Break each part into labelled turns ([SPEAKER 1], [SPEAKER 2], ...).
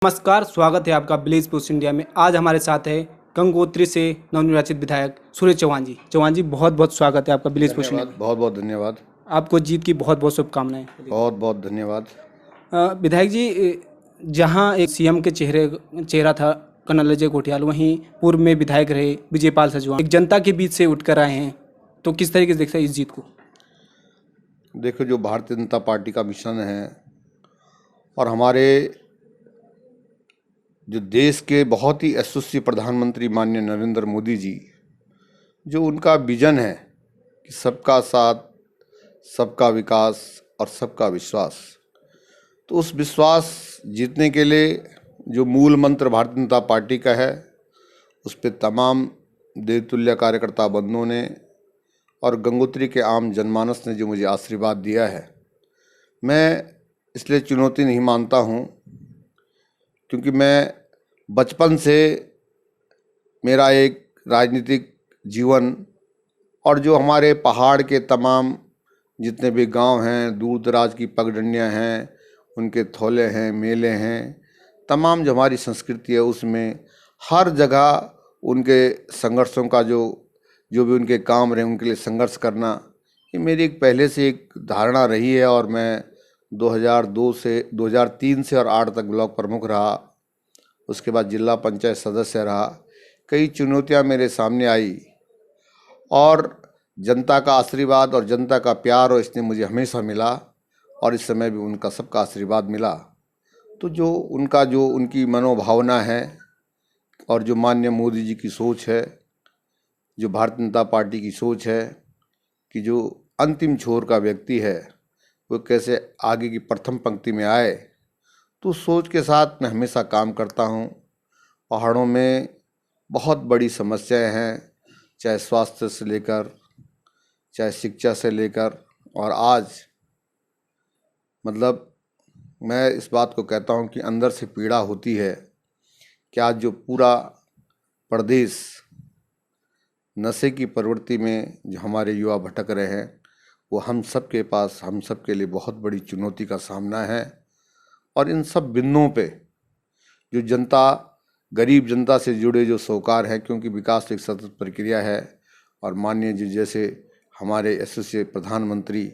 [SPEAKER 1] नमस्कार, स्वागत है आपका विलेज पोस्ट इंडिया में। आज हमारे साथ है गंगोत्री से नवनिर्वाचित विधायक सूर्य चौहान जी। चौहान जी, बहुत बहुत स्वागत है आपका विलेज पोस्ट इंडिया
[SPEAKER 2] धन्यवाद, बहुत बहुत धन्यवायद।
[SPEAKER 1] में। आपको जीत की बहुत बहुत शुभकामनाएं।
[SPEAKER 2] बहुत बहुत धन्यवाद।
[SPEAKER 1] विधायक जी, जहां एक सीएम के चेहरा था कर्नल अजय कोठियाल, वहीं पूर्व में विधायक रहे विजयपाल सजवान, एक जनता के बीच से उठकर आए हैं, तो किस तरीके से देखते हैं इस जीत को?
[SPEAKER 2] देखो, जो भारतीय जनता पार्टी का मिशन है और हमारे जो देश के बहुत ही यशस्वी प्रधानमंत्री माननीय नरेंद्र मोदी जी, जो उनका विजन है कि सबका साथ, सबका विकास और सबका विश्वास, तो उस विश्वास जीतने के लिए जो मूल मंत्र भारतीय जनता पार्टी का है, उस पर तमाम देवतुल्य कार्यकर्ता बंधुओं ने और गंगोत्री के आम जनमानस ने जो मुझे आशीर्वाद दिया है, मैं इसलिए चुनौती नहीं मानता हूँ, क्योंकि मैं बचपन से मेरा एक राजनीतिक जीवन और जो हमारे पहाड़ के तमाम जितने भी गांव हैं, दूर दराज की पगडंडियाँ हैं, उनके थौले हैं, मेले हैं, तमाम जो हमारी संस्कृति है, उसमें हर जगह उनके संघर्षों का जो भी उनके काम रहे, उनके लिए संघर्ष करना, ये मेरी एक पहले से एक धारणा रही है। और मैं 2003 से और 8 तक ब्लॉक प्रमुख रहा, उसके बाद जिला पंचायत सदस्य रहा। कई चुनौतियां मेरे सामने आई और जनता का आशीर्वाद और जनता का प्यार और इसने मुझे हमेशा मिला, और इस समय भी उनका सबका आशीर्वाद मिला। तो जो उनकी मनोभावना है और जो माननीय मोदी जी की सोच है, जो भारतीय जनता पार्टी की सोच है कि जो अंतिम छोर का व्यक्ति है वो कैसे आगे की प्रथम पंक्ति में आए, तो सोच के साथ मैं हमेशा काम करता हूँ। पहाड़ों में बहुत बड़ी समस्याएं हैं, चाहे स्वास्थ्य से लेकर, चाहे शिक्षा से लेकर, और आज मतलब मैं इस बात को कहता हूँ कि अंदर से पीड़ा होती है कि आज जो पूरा प्रदेश नशे की प्रवृत्ति में जो हमारे युवा भटक रहे हैं, वो हम सब के पास, हम सब के लिए बहुत बड़ी चुनौती का सामना है। और इन सब बिंदुओं पे जो जनता, गरीब जनता से जुड़े जो सरोकार हैं, क्योंकि विकास एक सतत प्रक्रिया है, और माननीय जी जैसे हमारे यशस्वी प्रधानमंत्री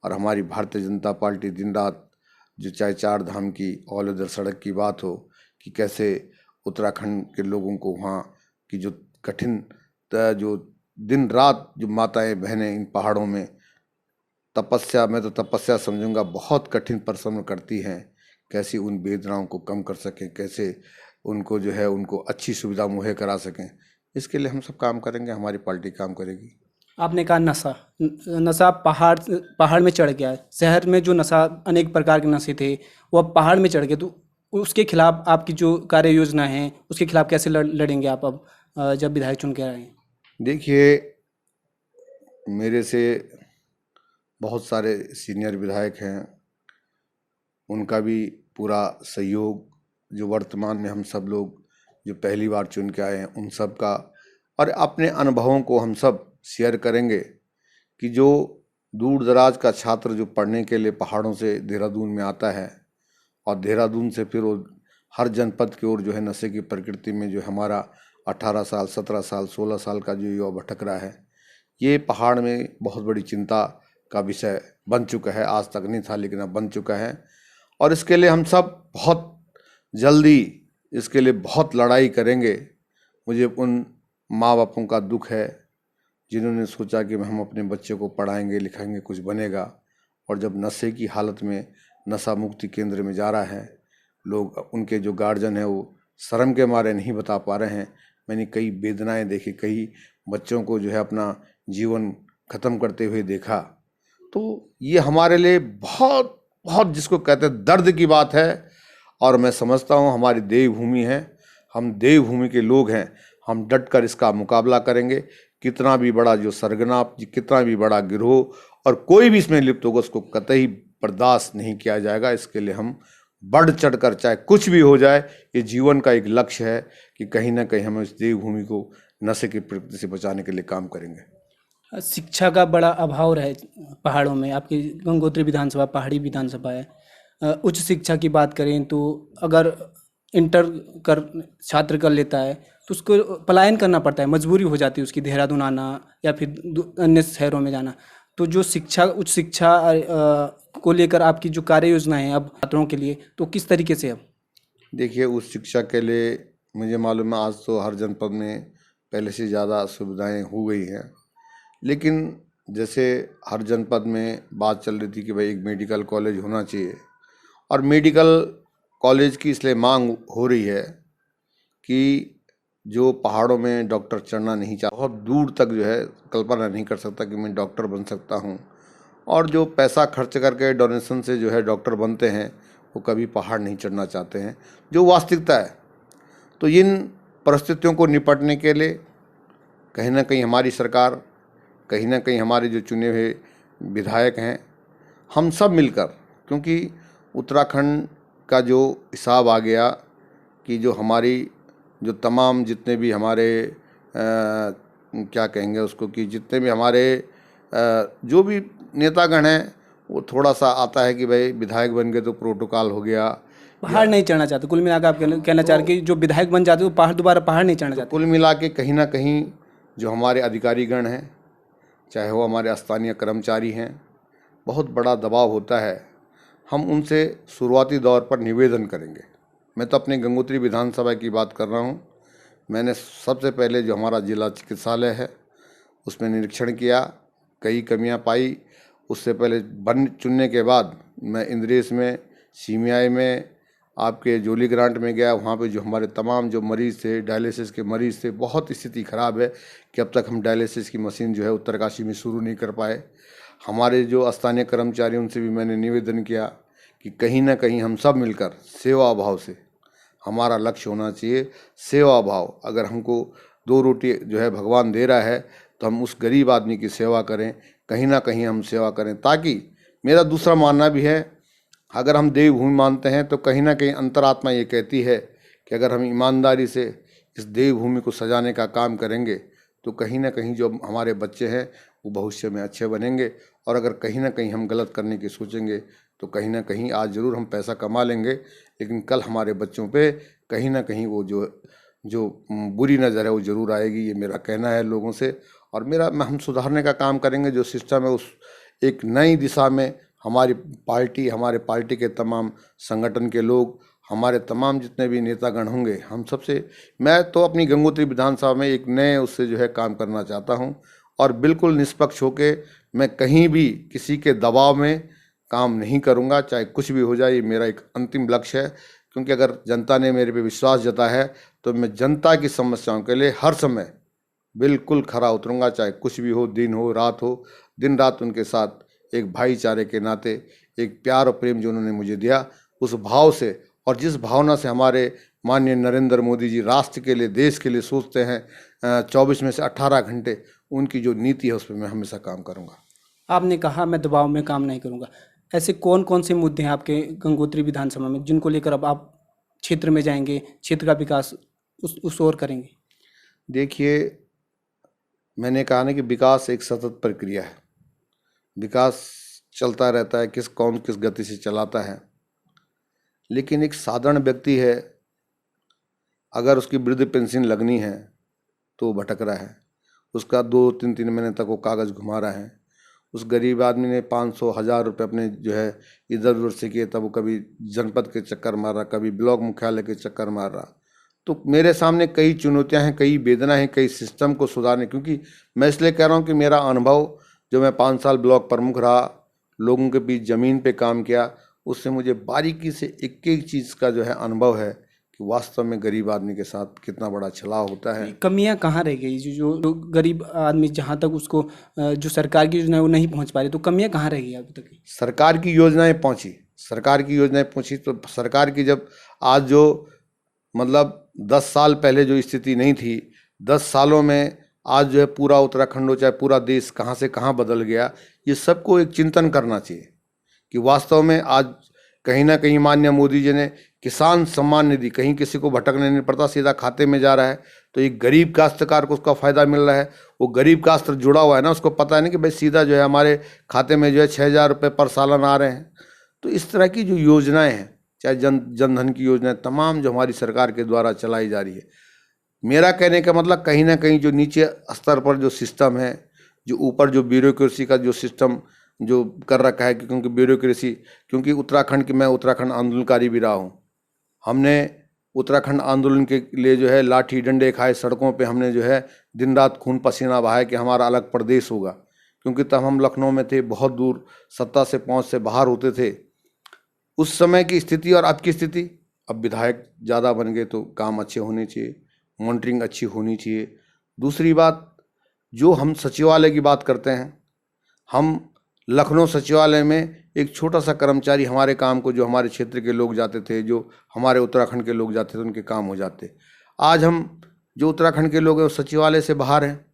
[SPEAKER 2] और हमारी भारतीय जनता पार्टी दिन रात, जो चाहे 4 धाम की ऑल वेदर सड़क की बात हो, कि कैसे उत्तराखंड के लोगों को वहाँ की जो कठिन जो दिन रात जो माताएं बहनें इन पहाड़ों में तपस्या, मैं तो तपस्या समझूंगा, बहुत कठिन परिश्रम करती हैं, कैसे उन वेदनाओं को कम कर सकें, कैसे उनको जो है उनको अच्छी सुविधा मुहैया करा सकें। इसके लिए हम सब काम करेंगे, हमारी पार्टी काम करेगी।
[SPEAKER 1] आपने कहा नशा पहाड़ में चढ़ गया है। शहर में जो नशा, अनेक प्रकार के नशे थे, वो अब पहाड़ में चढ़ गए, तो उसके खिलाफ आपकी जो कार्य योजना है, उसके खिलाफ कैसे लड़ेंगे आप अब जब विधायक चुन के आए हैं?
[SPEAKER 2] देखिए, मेरे से बहुत सारे सीनियर विधायक हैं, उनका भी पूरा सहयोग, जो वर्तमान में हम सब लोग जो पहली बार चुन के आए हैं उन सब का, और अपने अनुभवों को हम सब शेयर करेंगे कि जो दूर दराज का छात्र जो पढ़ने के लिए पहाड़ों से देहरादून में आता है, और देहरादून से फिर वो हर जनपद की ओर जो है नशे की प्रकृति में जो हमारा 18 साल, 17 साल, 16 साल का जो युवा भटक रहा है, ये पहाड़ में बहुत बड़ी चिंता का विषय बन चुका है। आज तक नहीं था, लेकिन अब बन चुका है, और इसके लिए हम सब बहुत जल्दी इसके लिए बहुत लड़ाई करेंगे। मुझे उन माँ बापों का दुख है जिन्होंने सोचा कि हम अपने बच्चे को पढ़ाएंगे लिखाएंगे, कुछ बनेगा, और जब नशे की हालत में नशा मुक्ति केंद्र में जा रहा है, लोग, उनके जो गार्जियन हैं वो शर्म के मारे नहीं बता पा रहे हैं। मैंने कई वेदनाएं देखी, कई बच्चों को जो है अपना जीवन ख़त्म करते हुए देखा। तो ये हमारे लिए बहुत बहुत, जिसको कहते हैं, दर्द की बात है। और मैं समझता हूँ हमारी देवभूमि है, हम देवभूमि के लोग हैं, हम डट कर इसका मुकाबला करेंगे। कितना भी बड़ा जो सरगना, कितना भी बड़ा गिरोह और कोई भी इसमें लिप्त होगा, उसको कतई बर्दाश्त नहीं किया जाएगा। इसके लिए हम बढ़ चढ़ कर, चाहे कुछ भी हो जाए, ये जीवन का एक लक्ष्य है कि कहीं ना कहीं हम इस देवभूमि को नशे की प्रवृत्ति से बचाने के लिए काम करेंगे।
[SPEAKER 1] शिक्षा का बड़ा अभाव रहे पहाड़ों में। आपकी गंगोत्री विधानसभा पहाड़ी विधानसभा है। उच्च शिक्षा की बात करें तो अगर इंटर कर छात्र कर लेता है तो उसको पलायन करना पड़ता है, मजबूरी हो जाती है उसकी देहरादून आना या फिर अन्य शहरों में जाना। तो जो शिक्षा उच्च शिक्षा को लेकर आपकी जो कार्य योजना है अब छात्रों के लिए, तो किस तरीके से अब?
[SPEAKER 2] देखिए, उस शिक्षा के लिए मुझे मालूम है आज तो हर जनपद में पहले से ज़्यादा सुविधाएं हो गई हैं, लेकिन जैसे हर जनपद में बात चल रही थी कि भाई एक मेडिकल कॉलेज होना चाहिए, और मेडिकल कॉलेज की इसलिए मांग हो रही है कि जो पहाड़ों में डॉक्टर चढ़ना नहीं चाहता, बहुत दूर तक जो है कल्पना नहीं कर सकता कि मैं डॉक्टर बन सकता हूँ, और जो पैसा खर्च करके डोनेशन से जो है डॉक्टर बनते हैं वो कभी पहाड़ नहीं चढ़ना चाहते हैं, जो वास्तविकता है। तो इन परिस्थितियों को निपटने के लिए कहीं ना कहीं हमारी सरकार, कहीं ना कहीं हमारे जो चुने हुए विधायक हैं, हम सब मिलकर, क्योंकि उत्तराखंड का जो हिसाब आ गया कि जो हमारी जो तमाम जितने भी हमारे क्या कहेंगे उसको, कि जितने भी हमारे जो भी नेतागण हैं, वो थोड़ा सा आता है कि भाई विधायक बन गए तो प्रोटोकॉल हो गया,
[SPEAKER 1] पहाड़ नहीं चढ़ना चाहते, कुल मिलाकर आप कहना चाह रहे हैं कि जो विधायक बन जाते हैं वो दोबारा पहाड़ नहीं चढ़ना चाहते।
[SPEAKER 2] कुल मिला के कहीं ना कहीं जो हमारे अधिकारीगण हैं, चाहे वो हमारे स्थानीय कर्मचारी हैं, बहुत बड़ा दबाव होता है। हम उनसे शुरुआती दौर पर निवेदन करेंगे। मैं तो अपने गंगोत्री विधानसभा की बात कर रहा हूँ। मैंने सबसे पहले जो हमारा जिला चिकित्सालय है उसमें निरीक्षण किया, कई कमियां पाई। उससे पहले बन चुनने के बाद मैं इंद्रेश में, सीमियाई में, आपके जोली ग्रांट में गया। वहाँ पे जो हमारे तमाम जो मरीज़ थे, डायलिसिस के मरीज़ थे, बहुत स्थिति ख़राब है कि अब तक हम डायलिसिस की मशीन जो है उत्तरकाशी में शुरू नहीं कर पाए। हमारे जो स्थानीय कर्मचारी, उनसे भी मैंने निवेदन किया कि कहीं ना कहीं हम सब मिलकर सेवा भाव से, हमारा लक्ष्य होना चाहिए सेवा भाव। अगर हमको 2 रोटी जो है भगवान दे रहा है तो हम उस गरीब आदमी की सेवा करें, कहीं ना कहीं हम सेवा करें। ताकि मेरा दूसरा मानना भी है, अगर हम देवभूमि मानते हैं तो कहीं ना कहीं अंतरात्मा ये कहती है कि अगर हम ईमानदारी से इस देवभूमि को सजाने का काम करेंगे तो कहीं ना कहीं जो हमारे बच्चे हैं वो भविष्य में अच्छे बनेंगे। और अगर कहीं ना कहीं हम गलत करने की सोचेंगे तो कहीं ना कहीं आज ज़रूर हम पैसा कमा लेंगे, लेकिन कल हमारे बच्चों पे कहीं ना कहीं वो जो बुरी नज़र है वो ज़रूर आएगी। ये मेरा कहना है लोगों से। और हम सुधारने का काम करेंगे जो सिस्टम है, उस एक नई दिशा में हमारी पार्टी, हमारे पार्टी के तमाम संगठन के लोग, हमारे तमाम जितने भी नेतागण होंगे, हम सबसे, मैं तो अपनी गंगोत्री विधानसभा में एक नए उससे जो है काम करना चाहता हूं, और बिल्कुल निष्पक्ष होके मैं कहीं भी किसी के दबाव में काम नहीं करूंगा, चाहे कुछ भी हो जाए। ये मेरा एक अंतिम लक्ष्य है, क्योंकि अगर जनता ने मेरे पे विश्वास जताया है तो मैं जनता की समस्याओं के लिए हर समय बिल्कुल खरा उतरूंगा, चाहे कुछ भी हो, दिन हो रात हो, दिन रात उनके साथ एक भाईचारे के नाते, एक प्यार और प्रेम जो उन्होंने मुझे दिया, उस भाव से, और जिस भावना से हमारे माननीय नरेंद्र मोदी जी राष्ट्र के लिए, देश के लिए सोचते हैं, 24 में से 18 घंटे उनकी जो नीति है उस पर मैं हमेशा काम करूंगा।
[SPEAKER 1] आपने कहा मैं दबाव में काम नहीं करूंगा, ऐसे कौन कौन से मुद्दे हैं आपके गंगोत्री विधानसभा में जिनको लेकर अब आप क्षेत्र में जाएंगे, क्षेत्र का विकास उस ओर करेंगे?
[SPEAKER 2] देखिए, मैंने कहा ना कि विकास एक सतत प्रक्रिया है, विकास चलता रहता है, कौन किस गति से चलाता है। लेकिन एक साधारण व्यक्ति है, अगर उसकी वृद्ध पेंशन लगनी है तो वो भटक रहा है, उसका 2-3 महीने तक वो कागज़ घुमा रहा है। उस गरीब आदमी ने 500-1000 रुपये अपने जो है इधर उधर से किए, तब वो कभी जनपद के चक्कर मार रहा, कभी ब्लॉक मुख्यालय के चक्कर मार रहा। तो मेरे सामने कई चुनौतियां हैं, कई वेदना है, कई सिस्टम को सुधारने। क्योंकि मैं इसलिए कह रहा हूं कि मेरा अनुभव, जो मैं 5 साल ब्लॉक प्रमुख रहा, लोगों के बीच ज़मीन पे काम किया, उससे मुझे बारीकी से एक एक चीज़ का जो है अनुभव है कि वास्तव में गरीब आदमी के साथ कितना बड़ा छलाव होता है।
[SPEAKER 1] कमियां कहाँ रह गई? जो गरीब आदमी जहाँ तक उसको जो सरकार की योजना है वो नहीं पहुँच पा रही, तो कमियां कहाँ रह गई अभी तक?
[SPEAKER 2] सरकार की योजनाएं पहुंची, तो सरकार की जब आज जो मतलब 10 साल पहले जो स्थिति नहीं थी, 10 सालों में आज जो है पूरा उत्तराखंड हो चाहे पूरा देश कहाँ से कहाँ बदल गया, ये सबको एक चिंतन करना चाहिए कि वास्तव में आज कहीं ना कहीं माननीय मोदी जी ने किसान सम्मान निधि, कहीं किसी को भटकने नहीं पड़ता, सीधा खाते में जा रहा है। तो एक गरीब काश्तकार को उसका फ़ायदा मिल रहा है। वो गरीब काश्त जुड़ा हुआ है ना, उसको पता है ना कि भाई सीधा जो है हमारे खाते में जो है 6000 रुपये पर सालाना आ रहे हैं। तो इस तरह की जो योजनाएं हैं चाहे जनधन की योजना, तमाम जो हमारी सरकार के द्वारा चलाई जा रही है। मेरा कहने का मतलब कहीं ना कहीं जो नीचे स्तर पर जो सिस्टम है, जो ऊपर जो ब्यूरोक्रेसी का जो सिस्टम जो कर रखा है, क्योंकि ब्यूरोक्रेसी, क्योंकि उत्तराखंड की, मैं उत्तराखंड आंदोलनकारी भी रहा हूँ। हमने उत्तराखंड आंदोलन के लिए जो है लाठी डंडे खाए, सड़कों पे हमने जो है दिन रात खून पसीना बहाया कि हमारा अलग प्रदेश होगा, क्योंकि तब हम लखनऊ में थे, बहुत दूर सत्ता से पहुंच से बाहर होते थे। उस समय की स्थिति और अब की स्थिति, अब विधायक ज़्यादा बन गए तो काम अच्छे होने चाहिए, मॉनिटरिंग अच्छी होनी चाहिए। दूसरी बात, जो हम सचिवालय की बात करते हैं, हम लखनऊ सचिवालय में एक छोटा सा कर्मचारी हमारे काम को, जो हमारे क्षेत्र के लोग जाते थे, जो हमारे उत्तराखंड के लोग जाते थे, उनके काम हो जाते। आज हम जो उत्तराखंड के लोग हैं वो सचिवालय से बाहर हैं,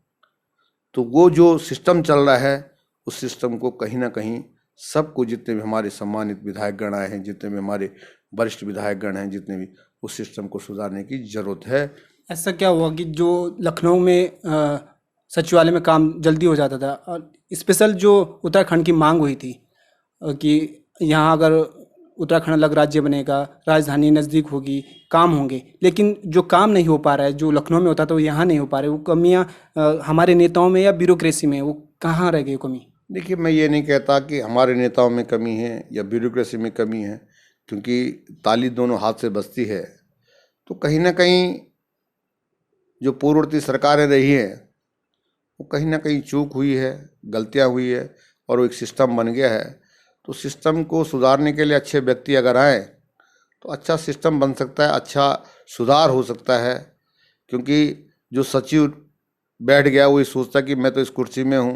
[SPEAKER 2] तो वो जो सिस्टम चल रहा है उस सिस्टम को कहीं ना कहीं सबको, जितने भी हमारे सम्मानित विधायकगण आए हैं, जितने भी हमारे वरिष्ठ विधायकगण हैं, जितने भी, उस सिस्टम को सुधारने की ज़रूरत है।
[SPEAKER 1] ऐसा क्या हुआ कि जो लखनऊ में सचिवालय में काम जल्दी हो जाता था, और स्पेशल जो उत्तराखंड की मांग हुई थी कि यहाँ अगर उत्तराखंड अलग राज्य बनेगा, राजधानी नज़दीक होगी, काम होंगे, लेकिन जो काम नहीं हो पा रहा है, जो लखनऊ में होता था वो यहाँ नहीं हो पा रहा है। वो कमियाँ हमारे नेताओं में या ब्यूरोक्रेसी में, वो कहाँ रह गई कमी?
[SPEAKER 2] देखिए, मैं ये नहीं कहता कि हमारे नेताओं में कमी है या ब्यूरोक्रेसी में कमी है, क्योंकि ताली दोनों हाथ से बजती है। तो कहीं ना कहीं जो पूर्ववर्ती सरकारें रही हैं, वो कहीं ना कहीं चूक हुई है, गलतियां हुई है, और वो एक सिस्टम बन गया है। तो सिस्टम को सुधारने के लिए अच्छे व्यक्ति अगर आए तो अच्छा सिस्टम बन सकता है, अच्छा सुधार हो सकता है। क्योंकि जो सचिव बैठ गया वो ये सोचता कि मैं तो इस कुर्सी में हूँ,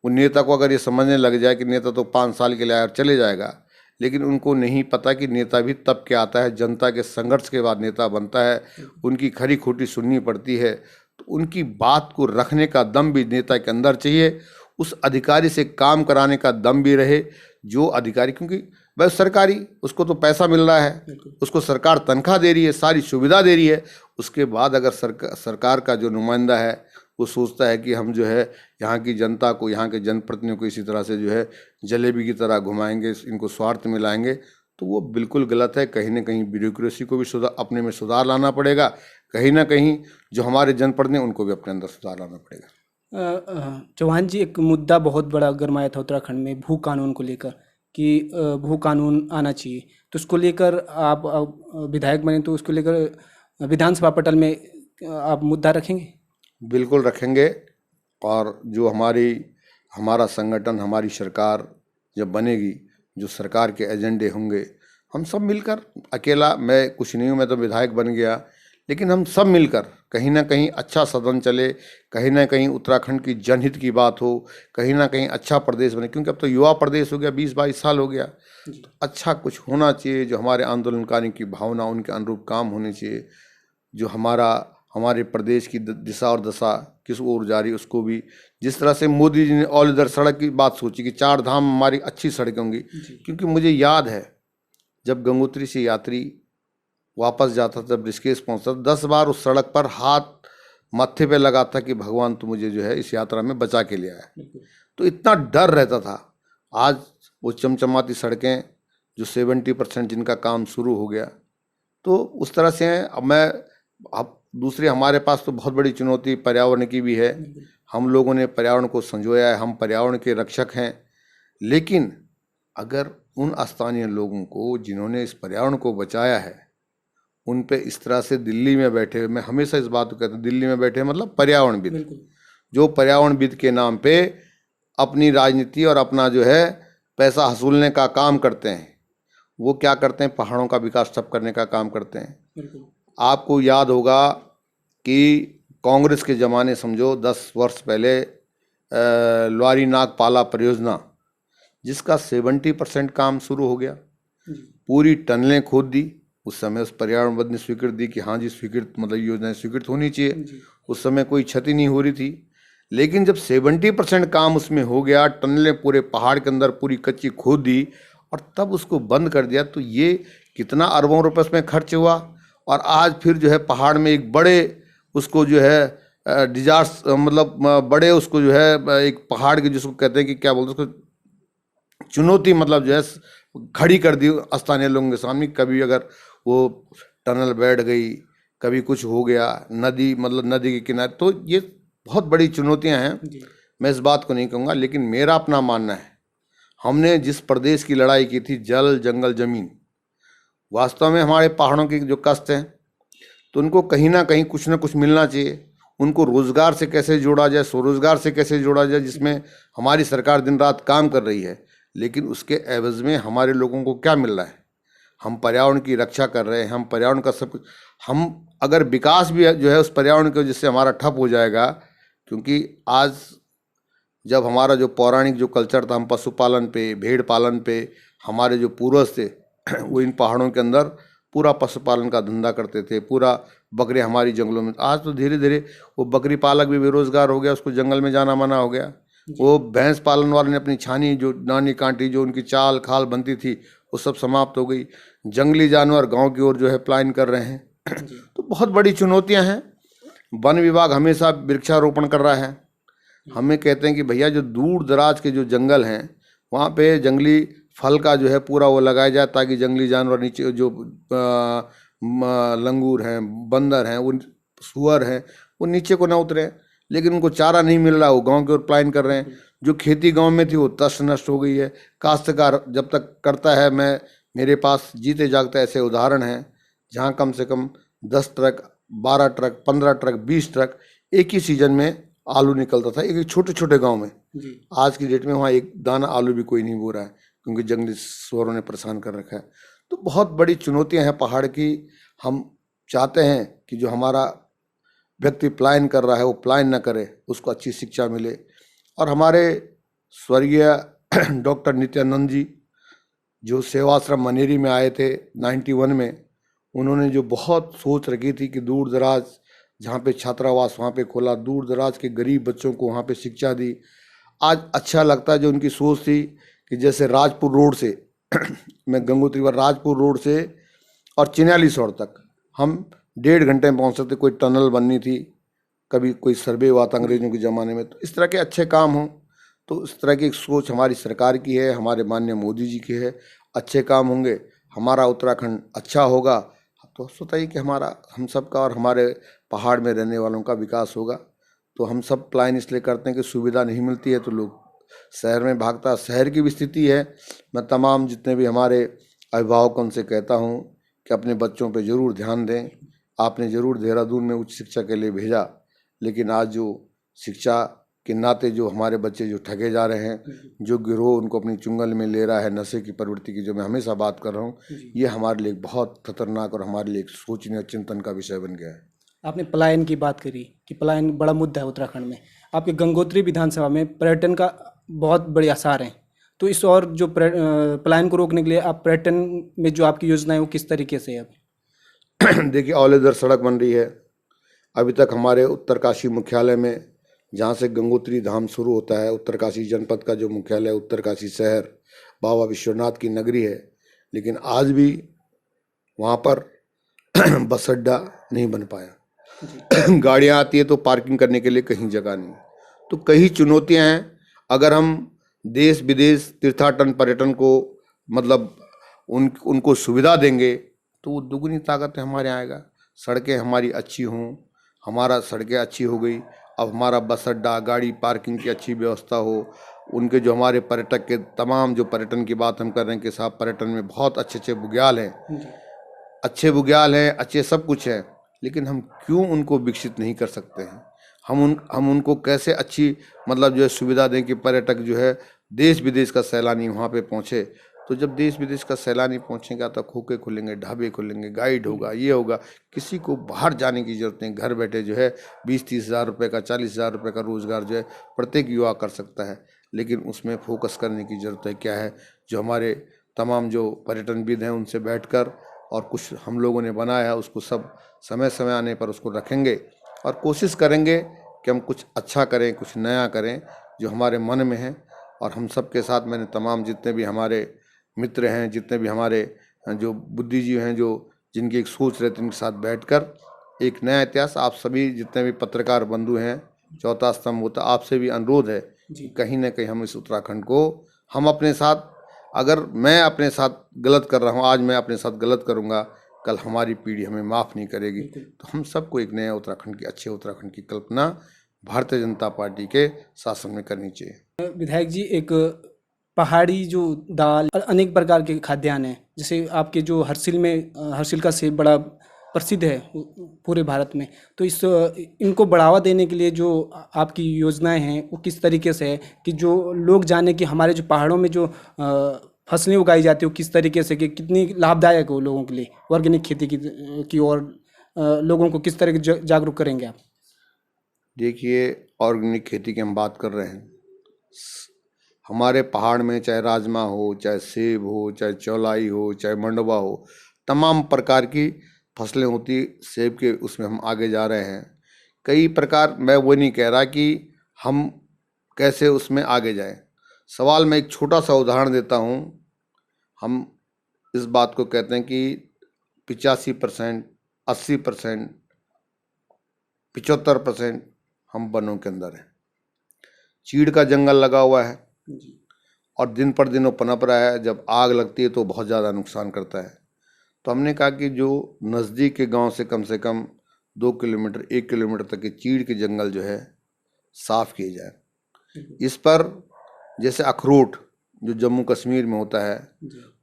[SPEAKER 2] वो नेता को अगर ये समझने लग जाए कि नेता तो 5 साल के लिए आया और चले जाएगा, लेकिन उनको नहीं पता कि नेता भी तब के आता है, जनता के संघर्ष के बाद नेता बनता है, उनकी खरी खोटी सुननी पड़ती है। तो उनकी बात को रखने का दम भी नेता के अंदर चाहिए, उस अधिकारी से काम कराने का दम भी रहे। जो अधिकारी, क्योंकि वह सरकारी, उसको तो पैसा मिल रहा है, उसको सरकार तनख्वाह दे रही है, सारी सुविधा दे रही है। उसके बाद अगर सरकार का जो नुमाइंदा है वो सोचता है कि हम जो है यहाँ की जनता को, यहाँ के जनप्रतिनिधियों को इसी तरह से जो है जलेबी की तरह घुमाएंगे, इनको स्वार्थ में लाएंगे, तो वो बिल्कुल गलत है। कहीं ना कहीं ब्यूरोक्रेसी को भी अपने में सुधार लाना पड़ेगा, कहीं ना कहीं जो हमारे जनप्रतिनिधि उनको भी अपने अंदर सुधार लाना पड़ेगा।
[SPEAKER 1] चौहान जी, एक मुद्दा बहुत बड़ा गरमाया था उत्तराखंड में भू कानून को लेकर, कि भू कानून आना चाहिए। तो उसको लेकर आप विधायक बने, तो उसको लेकर विधानसभा पटल में आप मुद्दा रखेंगे?
[SPEAKER 2] बिल्कुल रखेंगे। और जो हमारा संगठन, हमारी सरकार जब बनेगी, जो सरकार के एजेंडे होंगे, हम सब मिलकर, अकेला मैं कुछ नहीं हूँ, मैं तो विधायक बन गया, लेकिन हम सब मिलकर कहीं ना कहीं अच्छा सदन चले, कहीं ना कहीं उत्तराखंड की जनहित की बात हो, कहीं ना कहीं अच्छा प्रदेश बने। क्योंकि अब तो युवा प्रदेश हो गया, 20-22 साल हो गया, तो अच्छा कुछ होना चाहिए। जो हमारे आंदोलनकारी की भावना, उनके अनुरूप काम होने चाहिए। जो हमारे प्रदेश की दिशा और दशा किस ओर जा रही है, उसको भी, जिस तरह से मोदी जी ने ऑल इधर सड़क की बात सोची कि 4 धाम हमारी अच्छी सड़कें होंगी। क्योंकि मुझे याद है जब गंगोत्री से यात्री वापस जाता था, जब ऋषिकेश पहुंचता था, 10 बार उस सड़क पर हाथ माथे पे लगा था कि भगवान तो मुझे जो है इस यात्रा में बचा के ले आया। तो इतना डर रहता था। आज वो चमचमाती सड़कें, जो 70% जिनका काम शुरू हो गया, तो उस तरह से हैं। अब दूसरे हमारे पास तो बहुत बड़ी चुनौती पर्यावरण की भी है। हम लोगों ने पर्यावरण को संजोया है, हम पर्यावरण के रक्षक हैं। लेकिन अगर उन स्थानीय लोगों को जिन्होंने इस पर्यावरण को बचाया है, उन पे इस तरह से दिल्ली में बैठे, मैं हमेशा इस बात को कहता हूँ, दिल्ली में बैठे मतलब पर्यावरणविद, जो पर्यावरणविद के नाम पे अपनी राजनीति और अपना जो है पैसा हसूलने का काम करते हैं। वो क्या करते हैं? पहाड़ों का विकास ठप करने का काम करते हैं। आपको याद होगा कि कांग्रेस के ज़माने, समझो 10 वर्ष पहले, लवारी नाग पाला परियोजना, जिसका 70% काम शुरू हो गया, पूरी टनलें खोद दी। उस समय उस पर्यावरणविद ने स्वीकृति दी कि हाँ जी, स्वीकृत, मतलब योजना स्वीकृत होनी चाहिए। उस समय कोई क्षति नहीं हो रही थी। लेकिन जब 70% काम उसमें हो गया, टनलें पूरे पहाड़ के अंदर पूरी कच्ची खोद दी और तब उसको बंद कर दिया, तो ये कितना अरबों रुपए उसमें खर्च हुआ। और आज फिर जो है पहाड़ में एक बड़े उसको जो है डिजास्टर, मतलब बड़े उसको जो है एक पहाड़ के, जिसको कहते हैं कि क्या बोलते हैं उसको, चुनौती, मतलब जो है खड़ी कर दी स्थानीय लोगों के सामने। कभी अगर वो टनल बैठ गई, कभी कुछ हो गया, नदी मतलब नदी के किनारे, तो ये बहुत बड़ी चुनौतियां हैं।
[SPEAKER 1] जी।
[SPEAKER 2] मैं इस बात को नहीं कहूँगा, लेकिन मेरा अपना मानना है, हमने जिस प्रदेश की लड़ाई की थी, जल जंगल जमीन, वास्तव में हमारे पहाड़ों की जो कष्ट हैं, तो उनको कहीं ना कहीं कुछ ना कुछ मिलना चाहिए। उनको रोजगार से कैसे जोड़ा जाए, स्वरोजगार से कैसे जोड़ा जाए, जिसमें हमारी सरकार दिन रात काम कर रही है, लेकिन उसके एवज में हमारे लोगों को क्या मिल रहा है? हम पर्यावरण की रक्षा कर रहे हैं, हम पर्यावरण का सब कुछ, हम अगर विकास भी जो है उस पर्यावरण के, जिससे हमारा ठप हो जाएगा। क्योंकि आज जब हमारा जो पौराणिक जो कल्चर था, हम पशुपालन पे, भेड़ पालन पे, हमारे जो पूर्वज थे वो इन पहाड़ों के अंदर पूरा पशुपालन का धंधा करते थे, पूरा बकरी हमारी जंगलों में। आज तो धीरे धीरे वो बकरी पालक भी बेरोजगार हो गया, उसको जंगल में जाना मना हो गया। वो भैंस पालन वाले ने अपनी छानी, जो नानी कांटी, जो उनकी चाल खाल बनती थी, वो सब समाप्त हो गई। जंगली जानवर गांव की ओर जो है पलायन कर रहे हैं। तो बहुत बड़ी चुनौतियां हैं। वन विभाग हमेशा वृक्षारोपण कर रहा है। हमें कहते हैं कि भैया जो दूर दराज के जो जंगल हैं, वहाँ पे जंगली फल का जो है पूरा वो लगाया जाए, ताकि जंगली जानवर नीचे जो लंगूर हैं, बंदर हैं, वो सुअर हैं, वो नीचे को ना उतरे। लेकिन उनको चारा नहीं मिल रहा, वो गांव की ओर पलायन कर रहे हैं। जो खेती गांव में थी वो तस्त नष्ट हो गई है। काश्तकार जब तक करता है, मेरे पास जीते जागते ऐसे उदाहरण हैं जहाँ कम से कम 10 ट्रक, 12 ट्रक, 15 ट्रक, 20 ट्रक एक ही सीजन में आलू निकलता था, एक छोटे छोटे गांव में। आज की डेट में वहाँ एक दाना आलू भी कोई नहीं बो रहा है, क्योंकि जंगली सुअरों ने परेशान कर रखा है। तो बहुत बड़ी चुनौतियां हैं पहाड़ की। हम चाहते हैं कि जो हमारा व्यक्ति पलायन कर रहा है वो पलायन न करे, उसको अच्छी शिक्षा मिले। और हमारे स्वर्गीय डॉक्टर नित्यानंद जी, जो सेवाश्रम मनेरी में आए थे 91 में, उन्होंने जो बहुत सोच रखी थी कि दूर दराज जहाँ पे छात्रावास वहाँ पे खोला, दूर दराज के गरीब बच्चों को वहाँ पे शिक्षा दी। आज अच्छा लगता है जो उनकी सोच थी कि जैसे राजपुर रोड से मैं गंगोत्री पर राजपुर रोड से और चिन्याली सौड़ तक हम 1.5 घंटे में पहुँच सकते। कोई टनल बननी थी, कभी कोई सर्वे हुआ था अंग्रेजों के ज़माने में। तो इस तरह के अच्छे काम हों, तो इस तरह की एक सोच हमारी सरकार की है, हमारे माननीय मोदी जी की है। अच्छे काम होंगे, हमारा उत्तराखंड अच्छा होगा, तो सोचा ही कि हमारा, हम सब का और हमारे पहाड़ में रहने वालों का विकास होगा। तो हम सब प्लान इसलिए करते हैं कि सुविधा नहीं मिलती है तो लोग शहर में भागता। शहर की भी स्थिति है। मैं तमाम जितने भी हमारे अभिभावकों उनसे कहता हूँ कि अपने बच्चों पे ज़रूर ध्यान दें। आपने ज़रूर देहरादून में उच्च शिक्षा के लिए भेजा, लेकिन आज जो शिक्षा के नाते जो हमारे बच्चे जो ठगे जा रहे हैं, जो गिरोह उनको अपनी चुंगल में ले रहा है, नशे की प्रवृत्ति की जो मैं हमेशा बात कर रहा हूँ, ये हमारे लिए बहुत खतरनाक और हमारे लिए एक सोचने और चिंतन का विषय बन गया है।
[SPEAKER 1] आपने पलायन की बात करी कि पलायन बड़ा मुद्दा है उत्तराखंड में। आपके गंगोत्री विधानसभा में पर्यटन का बहुत बड़े आसार हैं, तो इस और जो पलायन को रोकने के लिए आप पर्यटन में जो आपकी योजना है वो किस तरीके से है?
[SPEAKER 2] देखिए, औलेदर सड़क बन रही है। अभी तक हमारे उत्तरकाशी मुख्यालय में, जहाँ से गंगोत्री धाम शुरू होता है, उत्तरकाशी जनपद का जो मुख्यालय, उत्तरकाशी शहर बाबा विश्वनाथ की नगरी है, लेकिन आज भी वहाँ पर बस अड्डा नहीं बन पाया। गाड़ियाँ आती है तो पार्किंग करने के लिए कहीं जगह नहीं। तो कई चुनौतियाँ हैं। अगर हम देश विदेश तीर्थाटन पर्यटन को मतलब उनको सुविधा देंगे तो वो दुगनी ताकत हमारे यहाँ आएगा। सड़कें हमारी अच्छी हों, हमारा सड़कें अच्छी हो गई, अब हमारा बस अड्डा, गाड़ी पार्किंग की अच्छी व्यवस्था हो, उनके जो हमारे पर्यटक के तमाम जो पर्यटन की बात हम कर रहे हैं कि साहब पर्यटन में बहुत अच्छे अच्छे बुग्याल हैं, अच्छे बुग्याल हैं, अच्छे सब कुछ है, लेकिन हम क्यों उनको विकसित नहीं कर सकते हैं? हम उनको कैसे अच्छी मतलब जो है सुविधा दें कि पर्यटक जो है देश विदेश का सैलानी वहाँ पे पहुँचे। तो जब देश विदेश का सैलानी पहुँचेगा तो खोखे खुलेंगे, ढाबे खुलेंगे, गाइड होगा, ये होगा। किसी को बाहर जाने की जरूरत नहीं। घर बैठे जो है 20-30 हज़ार रुपये का, 40 हज़ार रुपये का रोजगार जो है प्रत्येक युवा कर सकता है। लेकिन उसमें फोकस करने की ज़रूरत है। क्या है, जो हमारे तमाम जो पर्यटनविद हैं उनसे बैठकर और कुछ हम लोगों ने बनाया है, उसको सब समय समय आने पर उसको रखेंगे और कोशिश करेंगे कि हम कुछ अच्छा करें, कुछ नया करें जो हमारे मन में है। और हम सब के साथ मैंने तमाम जितने भी हमारे मित्र हैं, जितने भी हमारे जो बुद्धिजीवी हैं, जो जिनकी एक सोच रहती है, उनके साथ बैठकर एक नया इतिहास, आप सभी जितने भी पत्रकार बंधु हैं, चौथा स्तंभ होता, आपसे भी अनुरोध है कि कहीं ना कहीं हम इस उत्तराखंड को हम अपने साथ अगर मैं अपने साथ गलत कर रहा हूँ, आज मैं अपने साथ गलत करूँगा, कल हमारी पीढ़ी हमें माफ़ नहीं करेगी। तो हम सबको एक नए उत्तराखंड की, अच्छे उत्तराखंड की कल्पना भारतीय जनता पार्टी के शासन में करनी चाहिए।
[SPEAKER 1] विधायक जी, एक पहाड़ी जो दाल और अनेक प्रकार के खाद्यान्न हैं, जैसे आपके जो हर्षिल का सेब बड़ा प्रसिद्ध है पूरे भारत में, तो इनको बढ़ावा देने के लिए जो आपकी योजनाएं हैं वो किस तरीके से है कि जो लोग जाने कि हमारे जो पहाड़ों में जो फसलें उगाई जाती है वो किस तरीके से, कि कितनी लाभदायक है वो लोगों के लिए, ऑर्गेनिक खेती की ओर लोगों को किस तरह के जागरूक करेंगे आप?
[SPEAKER 2] देखिए, ऑर्गेनिक खेती की हम बात कर रहे हैं। हमारे पहाड़ में चाहे राजमा हो, चाहे सेब हो, चाहे चौलाई हो, चाहे मंडुवा हो, तमाम प्रकार की फसलें होती। सेब के उसमें हम आगे जा रहे हैं कई प्रकार। मैं वो नहीं कह रहा कि हम कैसे उसमें आगे जाएं। सवाल मैं एक छोटा सा उदाहरण देता हूं। हम इस बात को कहते हैं कि 85%, 80%, 75% हम वनों के अंदर हैं। चीड़ का जंगल लगा हुआ है और दिन पर दिन वो पनप रहा है। जब आग लगती है तो बहुत ज़्यादा नुकसान करता है। तो हमने कहा कि जो नज़दीक के गांव से कम 2 किलोमीटर, 1 किलोमीटर तक के चीड़ के जंगल जो है साफ़ किए जाए। इस पर जैसे अखरोट जो जम्मू कश्मीर में होता है,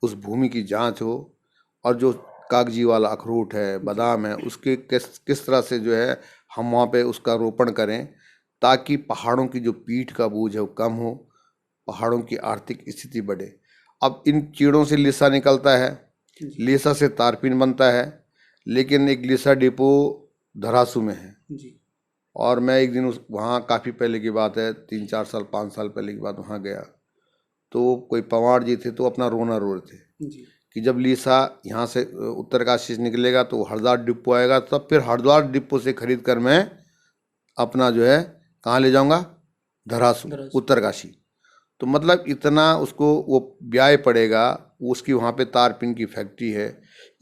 [SPEAKER 2] उस भूमि की जांच हो, और जो कागजी वाला अखरोट है, बादाम है, उसके किस तरह से जो है हम वहाँ पे उसका रोपण करें, ताकि पहाड़ों की जो पीठ का बोझ है वो कम हो, पहाड़ों की आर्थिक स्थिति बढ़े। अब इन चीड़ों से लिसा निकलता है, लिसा से तारपीन बनता है, लेकिन एक लिसा डिपो धरासू में है जी। और मैं एक दिन वहाँ, काफ़ी पहले की बात है, 3-4 साल 5 साल पहले की बात, वहाँ गया तो कोई पवार जी थे, तो अपना रोना रो रहे थे जी। कि जब लीसा यहाँ से उत्तरकाशी से निकलेगा तो हरिद्वार डिपो आएगा, तब फिर हरिद्वार डिपो से खरीद कर मैं अपना जो है कहाँ ले जाऊँगा, धरासू, उत्तरकाशी। तो मतलब इतना उसको वो ब्याज पड़ेगा। उसकी वहाँ पे तारपीन की फैक्ट्री है।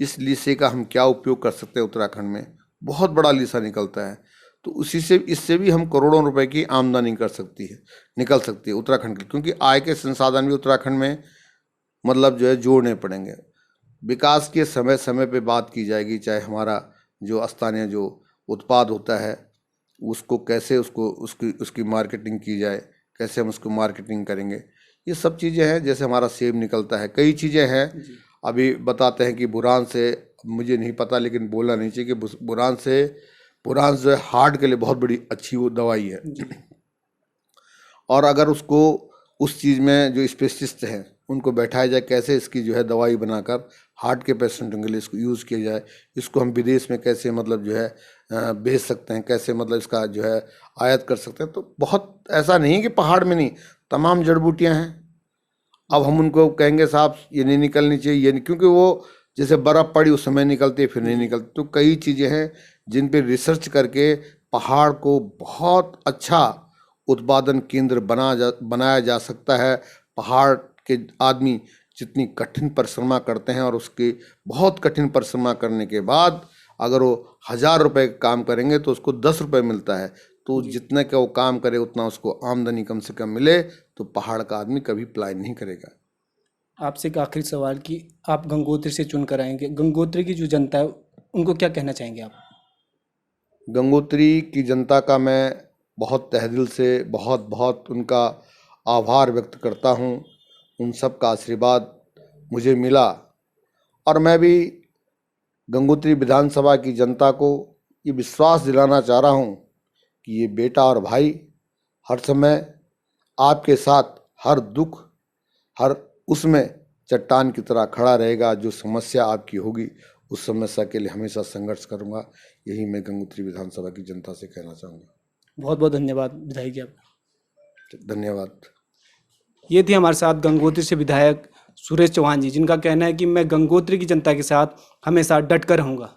[SPEAKER 2] इस लीसे का हम क्या उपयोग कर सकते हैं उत्तराखंड में? बहुत बड़ा लीसा निकलता है। तो उसी से, इससे भी हम करोड़ों रुपए की आमदनी निकल सकती है उत्तराखंड की, क्योंकि आय के संसाधन भी उत्तराखंड में मतलब जो है जोड़ने पड़ेंगे। विकास के समय समय पे बात की जाएगी, चाहे हमारा जो स्थानीय जो उत्पाद होता है उसको कैसे उसकी मार्केटिंग की जाए, कैसे हम उसको मार्केटिंग करेंगे, ये सब चीज़ें हैं। जैसे हमारा सेब निकलता है, कई चीज़ें हैं। अभी बताते हैं कि बुरान से, मुझे नहीं पता लेकिन बोलना नहीं चाहिए कि बुरान जो है हार्ट के लिए बहुत बड़ी अच्छी वो दवाई है। और अगर उसको उस चीज़ में जो स्पेशलिस्ट हैं उनको बैठाया जाए, कैसे इसकी जो है दवाई बनाकर हार्ट के पेशेंटों के लिए इसको यूज़ किया जाए, इसको हम विदेश में कैसे मतलब जो है भेज सकते हैं, कैसे मतलब इसका जो है आयात कर सकते हैं। तो बहुत ऐसा नहीं कि पहाड़ में नहीं, तमाम जड़ बूटियाँ हैं। अब हम उनको कहेंगे साहब ये नहीं निकलनी चाहिए, ये नहीं, क्योंकि वो जैसे बर्फ़ पड़ी उस समय निकलती है, फिर नहीं निकलती। तो कई चीज़ें हैं जिन पे रिसर्च करके पहाड़ को बहुत अच्छा उत्पादन केंद्र बनाया जा सकता है। पहाड़ के आदमी जितनी कठिन परिश्रमा करते हैं, और उसके बहुत कठिन परिश्रमा करने के बाद अगर वो 1000 रुपये काम करेंगे तो उसको 10 रुपये मिलता है। तो जितने का वो काम करे उतना उसको आमदनी कम से कम मिले, तो पहाड़ का आदमी कभी पलायन नहीं करेगा।
[SPEAKER 1] आपसे एक आखिरी सवाल कि आप गंगोत्री से चुनकर आएंगे, गंगोत्री की जो जनता है उनको क्या कहना चाहेंगे आप?
[SPEAKER 2] गंगोत्री की जनता का मैं बहुत तहे दिल से बहुत उनका आभार व्यक्त करता हूँ। उन सब का आशीर्वाद मुझे मिला, और मैं भी गंगोत्री विधानसभा की जनता को ये विश्वास दिलाना चाह रहा हूँ कि ये बेटा और भाई हर समय आपके साथ, हर दुख, हर उसमें चट्टान की तरह खड़ा रहेगा। जो समस्या आपकी होगी उस समस्या के लिए हमेशा संघर्ष करूँगा। यही मैं गंगोत्री विधानसभा की जनता से कहना चाहूँगा।
[SPEAKER 1] बहुत बहुत धन्यवाद विधायक जी आपका।
[SPEAKER 2] धन्यवाद।
[SPEAKER 1] ये थे हमारे साथ गंगोत्री से विधायक सुरेश चौहान जी, जिनका कहना है कि मैं गंगोत्री की जनता के साथ हमेशा डट कर रहूँगा।